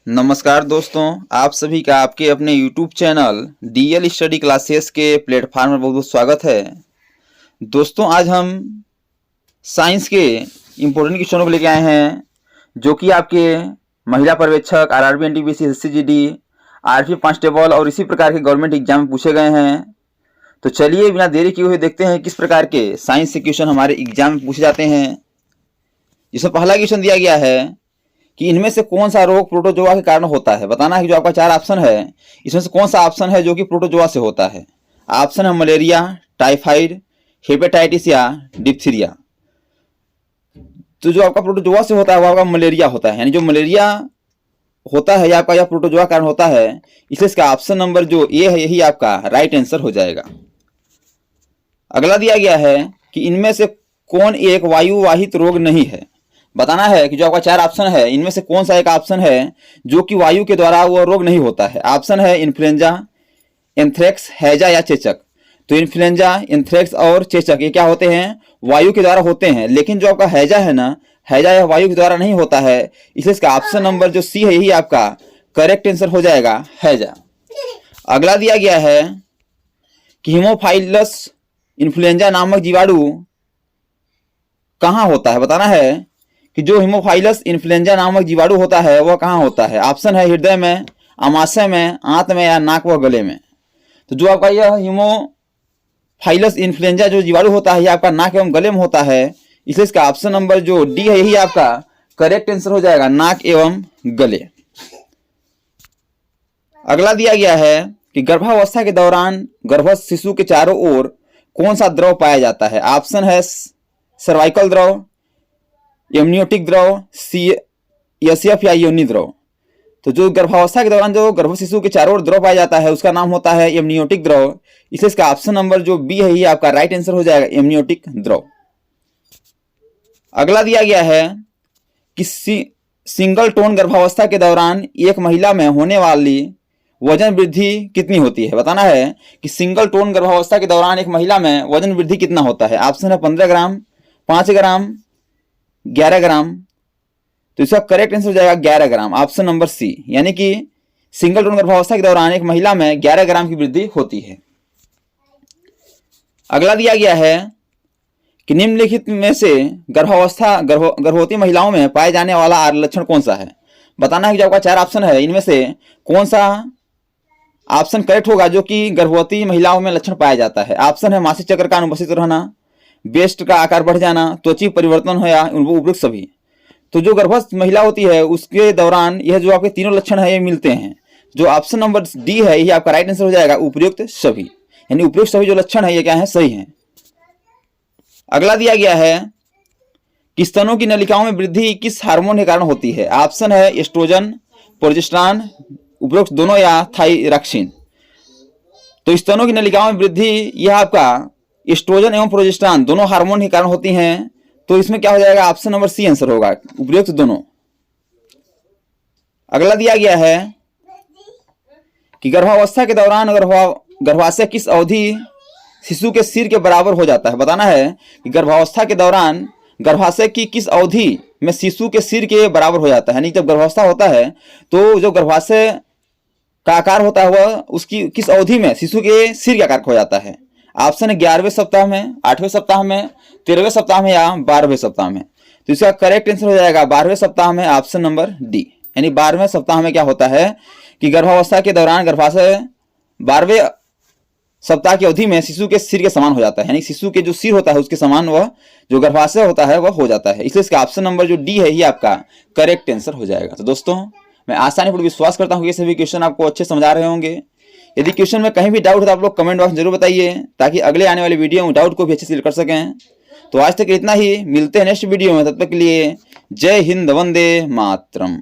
नमस्कार दोस्तों, आप सभी का आपके अपने YouTube channel DL study classes के प्लेटफॉर्म पर बहुत बहुत स्वागत है। दोस्तों, आज हम साइंस के इम्पोर्टेंट क्वेश्चनों को लेके आए हैं जो कि आपके महिला पर्यवेक्षक, RRB, NTPC, SCGD, RP constable और इसी प्रकार के गवर्नमेंट एग्जाम में पूछे गए हैं। तो चलिए बिना देरी किए हुए देखते हैं किस प्रकार के साइंस से क्वेश्चन हमारे एग्जाम में पूछे जाते हैं। जिसमें पहला क्वेश्चन दिया गया है कि इनमें से कौन सा रोग प्रोटोजोआ के कारण होता है। बताना है कि जो आपका 4 ऑप्शन है इसमें से कौन सा ऑप्शन है जो कि प्रोटोजोआ से होता है। ऑप्शन है मलेरिया, टाइफाइड, हेपेटाइटिस या डिप्थीरिया। तो जो आपका प्रोटोजोआ से होता है वो आपका मलेरिया होता है, यानी जो मलेरिया होता है या आपका यह प्रोटोजोआ कारण होता है, इसलिए इसका ऑप्शन नंबर जो ए है यही आपका राइट आंसर हो जाएगा। अगला दिया गया है कि इनमें से कौन एक वायुवाहित रोग नहीं है। बताना है कि जो आपका 4 ऑप्शन है इनमें से कौन सा एक ऑप्शन है जो कि वायु के द्वारा वो रोग नहीं होता है। ऑप्शन है इन्फ्लुएंजा, एंथ्रेक्स, हैजा या चेचक। तो इन्फ्लुएंजा, एंथ्रेक्स और चेचक ये क्या होते हैं, वायु के द्वारा होते हैं। लेकिन जो आपका हैजा है ना, हैजा यह वायु के द्वारा नहीं होता है, इसलिए इसका ऑप्शन नंबर जो सी है यही आपका करेक्ट आंसर हो जाएगा, हैजा। अगला दिया गया है कि हीमोफाइलस इन्फ्लुएंजा नामक जीवाणु कहाँ होता है। बताना है कि जो हीमोफाइलस इन्फ्लुएंजा नामक जीवाणु होता है वह कहाँ होता है। ऑप्शन है हृदय में, आमाशय में, आंत में या नाक व गले में। तो जो आपका यह हीमोफाइलस इन्फ्लुएंजा जो जीवाणु होता है यह आपका नाक एवं गले में होता है, इसलिए इसका ऑप्शन नंबर जो डी है यही आपका करेक्ट आंसर हो जाएगा, नाक एवं गले। अगला दिया गया है कि गर्भावस्था के दौरान गर्भस्थ शिशु के चारों ओर कौन सा द्रव पाया जाता है। ऑप्शन है सर्वाइकल द्रव, एमनियोटिक द्रव, एसएफ या योनि द्रव। तो जो गर्भावस्था के दौरान जो गर्भ शिशु के चारों ओर द्रव पाया जाता है उसका नाम होता है एमनियोटिक द्रव, इसलिए इसका ऑप्शन नंबर जो बी है ये आपका राइट आंसर हो जाएगा, एमनियोटिक द्रव। अगला दिया गया है कि सिंगल टोन गर्भावस्था के दौरान एक महिला में होने वाली वजन वृद्धि कितनी होती है। बताना है कि सिंगल टोन गर्भावस्था के दौरान एक महिला में वजन वृद्धि कितना होता है। ऑप्शन है 15 ग्राम, 5 ग्राम, 11 ग्राम। तो इसका करेक्ट आंसर हो जाएगा 11 ग्राम, ऑप्शन नंबर सी, यानी कि सिंगल टोन गर्भावस्था के दौरान एक महिला में 11 ग्राम की वृद्धि होती है। अगला दिया गया है कि निम्नलिखित में से गर्भवती महिलाओं में पाए जाने वाला लक्षण कौन सा है। बताना है कि जो आपका 4 ऑप्शन है इनमें से कौन सा ऑप्शन करेक्ट होगा जो कि गर्भवती महिलाओं में लक्षण पाया जाता है। ऑप्शन है मासिक चक्र का अनुपस्थित रहना, ब्रेस्ट का आकार बढ़ जाना, त्वचा परिवर्तन हो या उपयुक्त सभी। तो जो गर्भस्थ महिला होती है उसके दौरान यह जो आपके तीनों लक्षण है ये मिलते हैं। जो ऑप्शन नंबर डी है ये आपका राइट आंसर हो जाएगा, उपयुक्त सभी, यानी उपयुक्त सभी जो लक्षण है ये क्या है, सही है। अगला दिया गया है कि स्तनों की नलिकाओं में वृद्धि किस हार्मोन के कारण होती है। ऑप्शन है एस्ट्रोजन, प्रोजेस्टेरॉन, उपयुक्त दोनों या थायरॉक्सिन। तो स्तनों की नलिकाओं में वृद्धि यह आपका एस्ट्रोजन एवं प्रोजेस्टेरॉन दोनों हार्मोन के कारण होती हैं। तो इसमें क्या हो जाएगा, ऑप्शन नंबर सी आंसर होगा, उपयुक्त दोनों। अगला दिया गया है कि गर्भावस्था के दौरान गर्भाशय किस अवधि शिशु के सिर के बराबर हो जाता है। बताना है कि गर्भावस्था के दौरान गर्भाशय की किस अवधि में शिशु के सिर के बराबर हो जाता है, यानी जब गर्भावस्था होता है तो जो गर्भाशय का आकार होता है वह उसकी किस अवधि में शिशु के सिर के आकार हो जाता है। ऑप्शन है 11वें सप्ताह में, 8वें सप्ताह में, 13वें सप्ताह में या 12वें सप्ताह में। तो इसका करेक्ट आंसर हो जाएगा 12वें सप्ताह में, ऑप्शन नंबर डी, यानी 12वें सप्ताह में क्या होता है कि गर्भावस्था के दौरान गर्भाशय 12वें सप्ताह की अवधि में शिशु के सिर के समान हो जाता है, यानी शिशु के जो सिर होता है उसके समान वह जो गर्भाशय होता है वह हो जाता है। इसलिए इसका ऑप्शन नंबर जो डी है ये आपका करेक्ट आंसर हो जाएगा। तो दोस्तों, मैं आसानीपूर्वक विश्वास करता हूँ कि ये सभी क्वेश्चन आपको अच्छे समझा रहे होंगे। यदि क्वेश्चन में कहीं भी डाउट है तो आप लोग कमेंट बॉक्स में जरूर बताइए ताकि अगले आने वाली वीडियो में डाउट को भी अच्छे से क्लियर कर सकें। तो आज तक इतना ही, मिलते हैं नेक्स्ट वीडियो में, तब तक के लिए जय हिंद, वंदे मातरम।